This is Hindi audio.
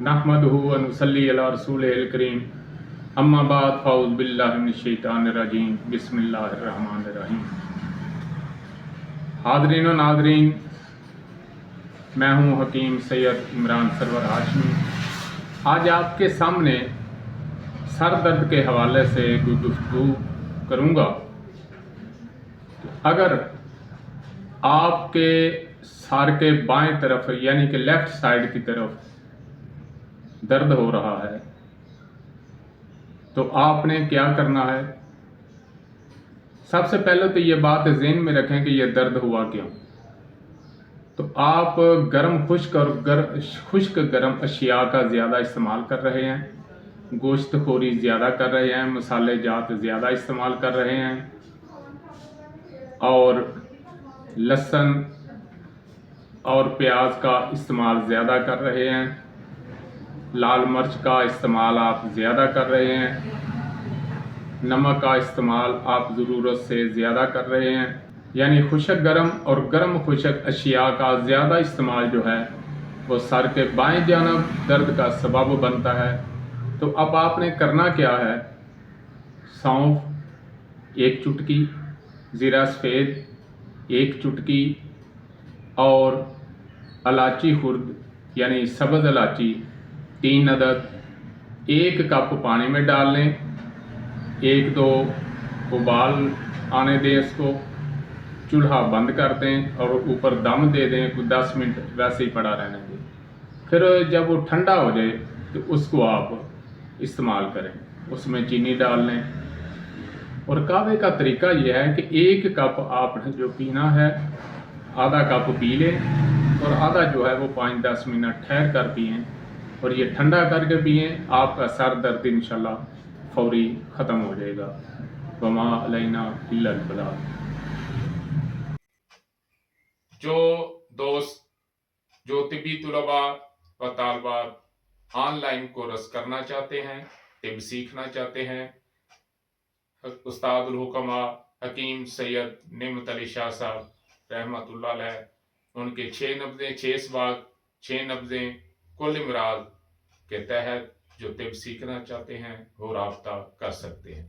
नहमदुहु व नुसल्ली अला रसूलिहिल करीम अम्मा बाद फ़ाऊज़ बिल्लाहि मिनश शैतानिर रजीम बिस्मिल्लाहिर रहमानिर रहीम। हाज़रीन व नाज़रीन, मैं हूँ हकीम सैयद इमरान सरवर हाशमी। आज आपके सामने सर दर्द के हवाले से गुफ्तगू करूँगा। अगर आपके सर के बाएं तरफ यानी कि लेफ़्ट साइड की तरफ दर्द हो रहा है तो आपने क्या करना है। सबसे पहले तो ये बात ज़हन में रखें कि यह दर्द हुआ क्यों। तो आप गर्म खुश्क गर्म अशिया का ज़्यादा इस्तेमाल कर रहे हैं, गोश्त खोरी ज़्यादा कर रहे हैं, मसाले जात ज़्यादा इस्तेमाल कर रहे हैं और लहसुन और प्याज का इस्तेमाल ज़्यादा कर रहे हैं, लाल मिर्च का इस्तेमाल आप ज़्यादा कर रहे हैं, नमक का इस्तेमाल आप ज़रूरत से ज़्यादा कर रहे हैं, यानी खुश्क गर्म और गर्म खुश्क अशिया का ज़्यादा इस्तेमाल जो है वो सर के बाएं जानब दर्द का सबब बनता है। तो अब आपने करना क्या है, सौंफ 1 चुटकी, ज़ीरा सफ़ेद 1 चुटकी और इलायची खुर्द यानी सब्ज़ इलायची 3 अदद 1 कप पानी में डाल लें। 1-2 उबाल आने दें, इसको चूल्हा बंद कर दें और ऊपर दम दे दें। कुछ 10 मिनट वैसे ही पड़ा रहने दें। फिर जब वो ठंडा हो जाए तो उसको आप इस्तेमाल करें, उसमें चीनी डाल लें। और कहवे का तरीका यह है कि 1 कप आपने जो पीना है आधा कप पी लें और आधा जो है वो 5-10 मिनट ठहर कर पिएँ और ये ठंडा करके पिएँ। आपका सर दर्द इंशाल्लाह फौरी ख़त्म हो जाएगा। वमा अलैना इल्लल बलाग। जो दोस्त जो तिब्बी तुलबा व तालबात ऑनलाइन कोर्स करना चाहते हैं, तिब सीखना चाहते हैं, उस्तादुल हुकमा हकीम सैयद नेमत अली शाह साहब रहमतुल्लाह अलैह उनके 6 नब्ज़ें 6 सवाल 6 नब्ज़ें कुल इमराज के तहत जो तिब सीखना चाहते हैं वो राब्ता कर सकते हैं।